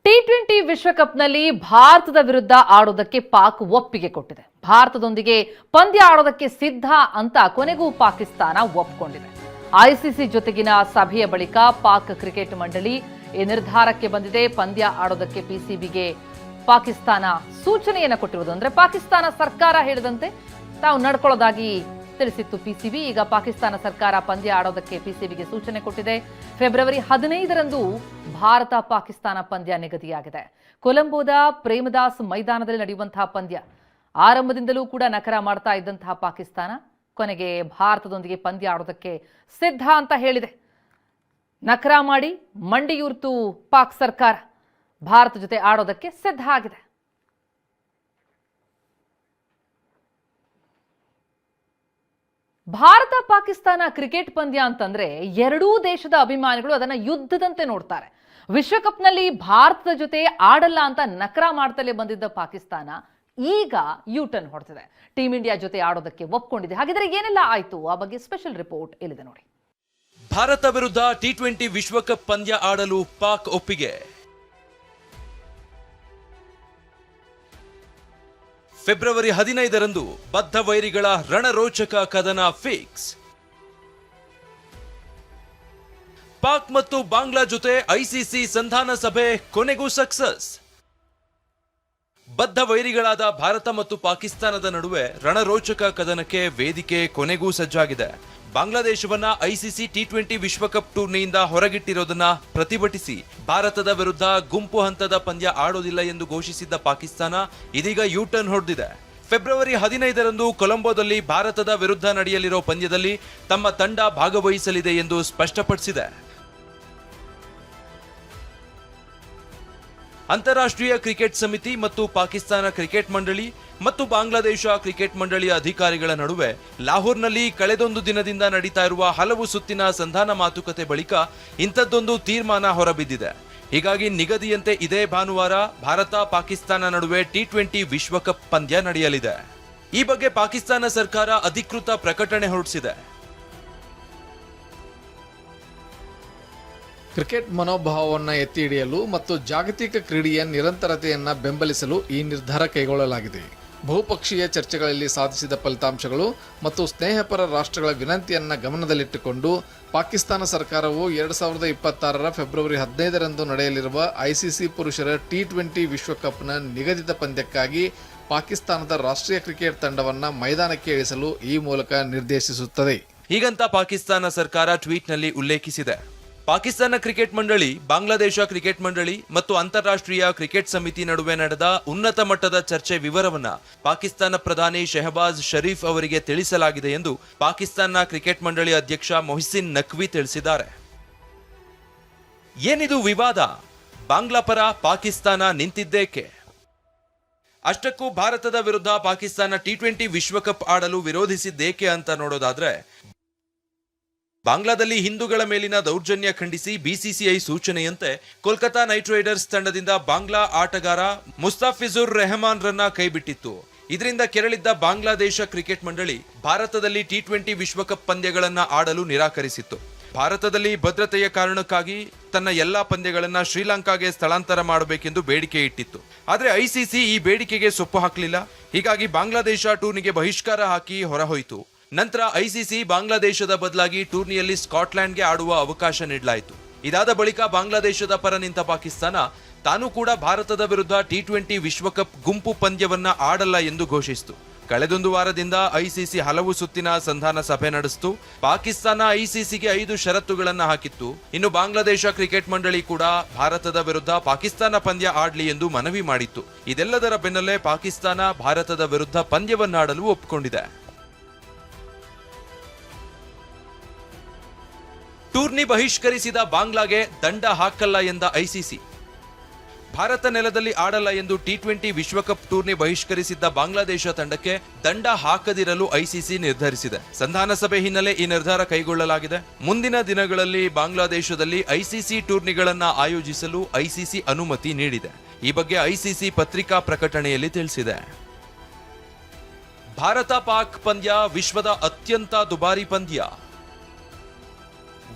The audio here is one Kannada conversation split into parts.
ಟಿ20 ವಿಶ್ವಕಪ್ನಲ್ಲಿ ಭಾರತದ ವಿರುದ್ಧ ಆಡೋದಕ್ಕೆ ಪಾಕ್ ಒಪ್ಪಿಗೆ ಕೊಟ್ಟಿದೆ. ಭಾರತದೊಂದಿಗೆ ಪಂದ್ಯ ಆಡೋದಕ್ಕೆ ಸಿದ್ಧ ಅಂತ ಕೊನೆಗೂ ಪಾಕಿಸ್ತಾನ ಒಪ್ಪಿಕೊಂಡಿದೆ. ಐಸಿಸಿ ಜೊತೆಗಿನ ಸಭೆಯ ಬಳಿಕ ಪಾಕ್ ಕ್ರಿಕೆಟ್ ಮಂಡಳಿ ಈ ನಿರ್ಧಾರಕ್ಕೆ ಬಂದಿದೆ. ಪಂದ್ಯ ಆಡೋದಕ್ಕೆ ಪಿಸಿಬಿಗೆ ಪಾಕಿಸ್ತಾನ ಸೂಚನೆಯನ್ನು ಕೊಟ್ಟಿರುವುದು. ಅಂದ್ರೆ ಪಾಕಿಸ್ತಾನ ಸರ್ಕಾರ ಹೇಳಿದಂತೆ ತಾವು ನಡ್ಕೊಳ್ಳೋದಾಗಿ ತಿಳಿಸಿತ್ತು ಪಿಸಿಬಿ. ಈಗ ಪಾಕಿಸ್ತಾನ ಸರ್ಕಾರ ಪಂದ್ಯ ಆಡೋದಕ್ಕೆ ಪಿಸಿಬಿಗೆ ಸೂಚನೆ ಕೊಟ್ಟಿದೆ. ಫೆಬ್ರವರಿ 15ರಂದು ಭಾರತ ಪಾಕಿಸ್ತಾನ ಪಂದ್ಯ ನಿಗದಿಯಾಗಿದೆ. ಕೊಲಂಬೋದ ಪ್ರೇಮದಾಸ್ ಮೈದಾನದಲ್ಲಿ ನಡೆಯುವಂತಹ ಪಂದ್ಯ. ಆರಂಭದಿಂದಲೂ ಕೂಡ ನಕರ ಮಾಡ್ತಾ ಇದ್ದಂತಹ ಪಾಕಿಸ್ತಾನ ಕೊನೆಗೆ ಭಾರತದೊಂದಿಗೆ ಪಂದ್ಯ ಆಡೋದಕ್ಕೆ ಸಿದ್ಧ ಅಂತ ಹೇಳಿದೆ. ನಕರ ಮಾಡಿ ಮಂಡಿಯೂರ್ತು ಪಾಕ್ ಸರ್ಕಾರ. ಭಾರತ ಜೊತೆ ಆಡೋದಕ್ಕೆ ಸಿದ್ಧ ಆಗಿದೆ. ಭಾರತ ಪಾಕಿಸ್ತಾನ ಕ್ರಿಕೆಟ್ ಪಂದ್ಯ ಅಂತಂದ್ರೆ ಎರಡೂ ದೇಶದ ಅಭಿಮಾನಿಗಳು ಅದನ್ನ ಯುದ್ಧದಂತೆ ನೋಡ್ತಾರೆ. ವಿಶ್ವಕಪ್ನಲ್ಲಿ ಭಾರತದ ಜೊತೆ ಆಡಲ್ಲ ಅಂತ ನಕರ ಮಾಡ್ತಲೇ ಬಂದಿದ್ದ ಪಾಕಿಸ್ತಾನ ಈಗ ಯೂಟರ್ನ್ ಹೊಡೆದಿದೆ. ಟೀಮ್ ಇಂಡಿಯಾ ಜೊತೆ ಆಡೋದಕ್ಕೆ ಒಪ್ಕೊಂಡಿದೆ. ಹಾಗಿದ್ರೆ ಏನೆಲ್ಲ ಆಯ್ತು ಆ ಬಗ್ಗೆ ಸ್ಪೆಷಲ್ ರಿಪೋರ್ಟ್ ಇಲ್ಲಿದೆ ನೋಡಿ. ಭಾರತ ವಿರುದ್ಧ ಟಿ20 ವಿಶ್ವಕಪ್ ಪಂದ್ಯ ಆಡಲು ಪಾಕ್ ಒಪ್ಪಿಗೆ. ಫೆಬ್ರವರಿ 15ರಂದು ಬದ್ಧ ವೈರಿಗಳ ರಣರೋಚಕ ಕದನ ಫಿಕ್ಸ್. ಪಾಕ್ ಮತ್ತು ಬಾಂಗ್ಲಾ ಜೊತೆ ಐಸಿಸಿ ಸಂಧಾನ ಸಭೆ ಕೊನೆಗೂ ಸಕ್ಸಸ್. ಬದ್ಧ ವೈರಿಗಳಾದ ಭಾರತ ಮತ್ತು ಪಾಕಿಸ್ತಾನದ ನಡುವೆ ರಣರೋಚಕ ಕದನಕ್ಕೆ ವೇದಿಕೆ ಕೊನೆಗೂ ಸಜ್ಜಾಗಿದೆ. ಬಾಂಗ್ಲಾದೇಶವನ್ನ ಐಸಿಸಿ ಟಿ20 ವಿಶ್ವಕಪ್ ಟೂರ್ನಿಯಿಂದ ಹೊರಗಿಟ್ಟಿರೋದನ್ನ ಪ್ರತಿಭಟಿಸಿ ಭಾರತದ ವಿರುದ್ಧ ಗುಂಪು ಹಂತದ ಪಂದ್ಯ ಆಡೋದಿಲ್ಲ ಎಂದು ಘೋಷಿಸಿದ್ದ ಪಾಕಿಸ್ತಾನ ಇದೀಗ ಯೂಟರ್ನ್ ಹೊಡೆದಿದೆ. ಫೆಬ್ರವರಿ 15ರಂದು ಕೊಲಂಬೋದಲ್ಲಿ ಭಾರತದ ವಿರುದ್ಧ ನಡೆಯಲಿರೋ ಪಂದ್ಯದಲ್ಲಿ ತಮ್ಮ ತಂಡ ಭಾಗವಹಿಸಲಿದೆ ಎಂದು ಸ್ಪಷ್ಟಪಡಿಸಿದೆ. ಅಂತಾರಾಷ್ಟ್ರೀಯ ಕ್ರಿಕೆಟ್ ಸಮಿತಿ ಮತ್ತು ಪಾಕಿಸ್ತಾನ ಕ್ರಿಕೆಟ್ ಮಂಡಳಿ ಮತ್ತು ಬಾಂಗ್ಲಾದೇಶ ಕ್ರಿಕೆಟ್ ಮಂಡಳಿಯ ಅಧಿಕಾರಿಗಳ ನಡುವೆ ಲಾಹೋರ್ನಲ್ಲಿ ಕಳೆದೊಂದು ದಿನದಿಂದ ನಡೀತಾ ಇರುವ ಹಲವು ಸುತ್ತಿನ ಸಂಧಾನ ಮಾತುಕತೆ ಬಳಿಕ ಇಂಥದ್ದೊಂದು ತೀರ್ಮಾನ ಹೊರಬಿದ್ದಿದೆ. ಹೀಗಾಗಿ ನಿಗದಿಯಂತೆ ಇದೇ ಭಾನುವಾರ ಭಾರತ ಪಾಕಿಸ್ತಾನ ನಡುವೆ ಟಿ20 ವಿಶ್ವಕಪ್ ಪಂದ್ಯ ನಡೆಯಲಿದೆ. ಈ ಬಗ್ಗೆ ಪಾಕಿಸ್ತಾನ ಸರ್ಕಾರ ಅಧಿಕೃತ ಪ್ರಕಟಣೆ ಹೊರಡಿಸಿದೆ. ಕ್ರಿಕೆಟ್ ಮನೋಭಾವವನ್ನು ಎತ್ತಿ ಹಿಡಿಯಲು ಮತ್ತು ಜಾಗತಿಕ ಕ್ರೀಡೆಯ ನಿರಂತರತೆಯನ್ನು ಬೆಂಬಲಿಸಲು ಈ ನಿರ್ಧಾರ ಕೈಗೊಳ್ಳಲಾಗಿದೆ. ಬಹುಪಕ್ಷೀಯ ಚರ್ಚೆಗಳಲ್ಲಿ ಸಾಧಿಸಿದ ಫಲಿತಾಂಶಗಳು ಮತ್ತು ಸ್ನೇಹಪರ ರಾಷ್ಟ್ರಗಳ ವಿನಂತಿಯನ್ನು ಗಮನದಲ್ಲಿಟ್ಟುಕೊಂಡು ಪಾಕಿಸ್ತಾನ ಸರ್ಕಾರವು 2026ರ ಫೆಬ್ರವರಿ 15ರಂದು ನಡೆಯಲಿರುವ ಐಸಿಸಿ ಪುರುಷರ ಟಿ20 ವಿಶ್ವಕಪ್ನ ನಿಗದಿತ ಪಂದ್ಯಕ್ಕಾಗಿ ಪಾಕಿಸ್ತಾನದ ರಾಷ್ಟ್ರೀಯ ಕ್ರಿಕೆಟ್ ತಂಡವನ್ನು ಮೈದಾನಕ್ಕೆ ಇಳಿಸಲು ಈ ಮೂಲಕ ನಿರ್ದೇಶಿಸುತ್ತದೆ. ಹೀಗಂತ ಪಾಕಿಸ್ತಾನ ಸರ್ಕಾರ ಟ್ವೀಟ್ನಲ್ಲಿ ಉಲ್ಲೇಖಿಸಿದೆ. ಪಾಕಿಸ್ತಾನ ಕ್ರಿಕೆಟ್ ಮಂಡಳಿ, ಬಾಂಗ್ಲಾದೇಶ ಕ್ರಿಕೆಟ್ ಮಂಡಳಿ ಮತ್ತು ಅಂತಾರಾಷ್ಟ್ರೀಯ ಕ್ರಿಕೆಟ್ ಸಮಿತಿ ನಡುವೆ ನಡೆದ ಉನ್ನತ ಮಟ್ಟದ ಚರ್ಚೆ ವಿವರವನ್ನ ಪಾಕಿಸ್ತಾನ ಪ್ರಧಾನಿ ಶೆಹಬಾಜ್ ಶರೀಫ್ ಅವರಿಗೆ ತಿಳಿಸಲಾಗಿದೆ ಎಂದು ಪಾಕಿಸ್ತಾನ ಕ್ರಿಕೆಟ್ ಮಂಡಳಿ ಅಧ್ಯಕ್ಷ ಮೊಹ್ಸಿನ್ ನಖ್ವಿ ತಿಳಿಸಿದ್ದಾರೆ. ಏನಿದು ವಿವಾದ? ಬಾಂಗ್ಲಾ ಪರ ಪಾಕಿಸ್ತಾನ ನಿಂತಿದ್ದೇಕೆ? ಅಷ್ಟಕ್ಕೂ ಭಾರತದ ವಿರುದ್ಧ ಪಾಕಿಸ್ತಾನ ಟಿ20 ವಿಶ್ವಕಪ್ ಆಡಲು ವಿರೋಧಿಸಿದ್ದೇಕೆ ಅಂತ ನೋಡೋದಾದ್ರೆ, ಬಾಂಗ್ಲಾದಲ್ಲಿ ಹಿಂದೂಗಳ ಮೇಲಿನ ದೌರ್ಜನ್ಯ ಖಂಡಿಸಿ ಬಿಸಿಸಿಐ ಸೂಚನೆಯಂತೆ ಕೋಲ್ಕತಾ ನೈಟ್ ರೈಡರ್ಸ್ ತಂಡದಿಂದ ಬಾಂಗ್ಲಾ ಆಟಗಾರ ಮುಸ್ತಾಫಿಜುರ್ ರೆಹಮಾನ್ ರನ್ನ ಕೈಬಿಟ್ಟಿತ್ತು. ಇದರಿಂದ ಕೆರಳಿದ್ದ ಬಾಂಗ್ಲಾದೇಶ ಕ್ರಿಕೆಟ್ ಮಂಡಳಿ ಭಾರತದಲ್ಲಿ ಟಿ20 ವಿಶ್ವಕಪ್ ಪಂದ್ಯಗಳನ್ನ ಆಡಲು ನಿರಾಕರಿಸಿತ್ತು. ಭಾರತದಲ್ಲಿ ಭದ್ರತೆಯ ಕಾರಣಕ್ಕಾಗಿ ತನ್ನ ಎಲ್ಲಾ ಪಂದ್ಯಗಳನ್ನ ಶ್ರೀಲಂಕಾಗೆ ಸ್ಥಳಾಂತರ ಮಾಡಬೇಕೆಂದು ಬೇಡಿಕೆ ಇಟ್ಟಿತ್ತು. ಆದ್ರೆ ಐಸಿಸಿ ಈ ಬೇಡಿಕೆಗೆ ಸೊಪ್ಪು ಹಾಕಲಿಲ್ಲ. ಹೀಗಾಗಿ ಬಾಂಗ್ಲಾದೇಶ ಟೂರ್ನಿಗೆ ಬಹಿಷ್ಕಾರ ಹಾಕಿ ಹೊರಹೋಯಿತು. ನಂತರ ಐಸಿಸಿ ಬಾಂಗ್ಲಾದೇಶದ ಬದಲಾಗಿ ಟೂರ್ನಿಯಲ್ಲಿ ಸ್ಕಾಟ್ಲೆಂಡ್ಗೆ ಆಡುವ ಅವಕಾಶ ನೀಡಲಾಯಿತು. ಇದಾದ ಬಳಿಕ ಬಾಂಗ್ಲಾದೇಶದ ಪರ ನಿಂತ ಪಾಕಿಸ್ತಾನ ತಾನು ಕೂಡ ಭಾರತದ ವಿರುದ್ಧ ಟಿ20 ವಿಶ್ವಕಪ್ ಗುಂಪು ಪಂದ್ಯವನ್ನ ಆಡಲ್ಲ ಎಂದು ಘೋಷಿಸಿತು. ಕಳೆದೊಂದು ವಾರದಿಂದ ಐಸಿಸಿ ಹಲವು ಸುತ್ತಿನ ಸಂಧಾನ ಸಭೆ ನಡೆಸಿತು. ಪಾಕಿಸ್ತಾನ ಐಸಿಸಿಗೆ 5 ಷರತ್ತುಗಳನ್ನ ಹಾಕಿತ್ತು. ಇನ್ನು ಬಾಂಗ್ಲಾದೇಶ ಕ್ರಿಕೆಟ್ ಮಂಡಳಿ ಕೂಡ ಭಾರತದ ವಿರುದ್ಧ ಪಾಕಿಸ್ತಾನ ಪಂದ್ಯ ಆಡಲಿ ಎಂದು ಮನವಿ ಮಾಡಿತ್ತು. ಇದೆಲ್ಲದರ ಬೆನ್ನಲ್ಲೇ ಪಾಕಿಸ್ತಾನ ಭಾರತದ ವಿರುದ್ಧ ಪಂದ್ಯವನ್ನಾಡಲು ಒಪ್ಪಿಕೊಂಡಿದೆ. ಟೂರ್ನಿ ಬಹಿಷ್ಕರಿಸಿದ ಬಾಂಗ್ಲಾಗೆ ದಂಡ ಹಾಕಲ್ಲ ಎಂದ ಐಸಿಸಿ. ಭಾರತ ನೆಲದಲ್ಲಿ ಆಡಲ್ಲ ಎಂದು ಟಿ20 ವಿಶ್ವಕಪ್ ಟೂರ್ನಿ ಬಹಿಷ್ಕರಿಸಿದ್ದ ಬಾಂಗ್ಲಾದೇಶ ತಂಡಕ್ಕೆ ದಂಡ ಹಾಕದಿರಲು ಐಸಿಸಿ ನಿರ್ಧರಿಸಿದೆ. ಸಂಧಾನ ಸಭೆ ಹಿನ್ನೆಲೆ ಈ ನಿರ್ಧಾರ ಕೈಗೊಳ್ಳಲಾಗಿದೆ. ಮುಂದಿನ ದಿನಗಳಲ್ಲಿ ಬಾಂಗ್ಲಾದೇಶದಲ್ಲಿ ಐಸಿಸಿ ಟೂರ್ನಿಗಳನ್ನ ಆಯೋಜಿಸಲು ಐಸಿಸಿ ಅನುಮತಿ ನೀಡಿದೆ. ಈ ಬಗ್ಗೆ ಐಸಿಸಿ ಪತ್ರಿಕಾ ಪ್ರಕಟಣೆಯಲ್ಲಿ ತಿಳಿಸಿದೆ. ಭಾರತ ಪಾಕ್ ಪಂದ್ಯ ವಿಶ್ವದ ಅತ್ಯಂತ ದುಬಾರಿ ಪಂದ್ಯ.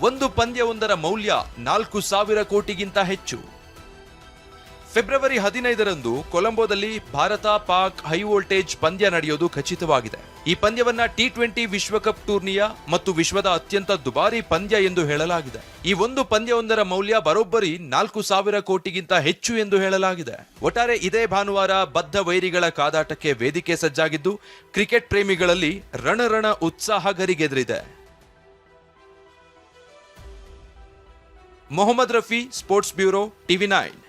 ಒಂದು ಪಂದ್ಯವೊಂದರ ಮೌಲ್ಯ 4,000 ಕೋಟಿಗಿಂತ ಹೆಚ್ಚು. ಫೆಬ್ರವರಿ 15ರಂದು ಕೊಲಂಬೋದಲ್ಲಿ ಭಾರತ ಪಾಕ್ ಹೈ ವೋಲ್ಟೇಜ್ ಪಂದ್ಯ ನಡೆಯೋದು ಖಚಿತವಾಗಿದೆ. ಈ ಪಂದ್ಯವನ್ನ T20 ವಿಶ್ವಕಪ್ ಟೂರ್ನಿಯ ಮತ್ತು ವಿಶ್ವದ ಅತ್ಯಂತ ದುಬಾರಿ ಪಂದ್ಯ ಎಂದು ಹೇಳಲಾಗಿದೆ. ಈ ಒಂದು ಪಂದ್ಯವೊಂದರ ಮೌಲ್ಯ ಬರೋಬ್ಬರಿ 4,000 ಕೋಟಿಗಿಂತ ಹೆಚ್ಚು ಎಂದು ಹೇಳಲಾಗಿದೆ. ಒಟ್ಟಾರೆ ಇದೇ ಭಾನುವಾರ ಬದ್ಧ ವೈರಿಗಳ ಕಾದಾಟಕ್ಕೆ ವೇದಿಕೆ ಸಜ್ಜಾಗಿದ್ದು ಕ್ರಿಕೆಟ್ ಪ್ರೇಮಿಗಳಲ್ಲಿ ರಣರಣ ಉತ್ಸಾಹ ಗರಿಗೆದರಿದೆ. Mohammed Rafi, sports bureau, TV9.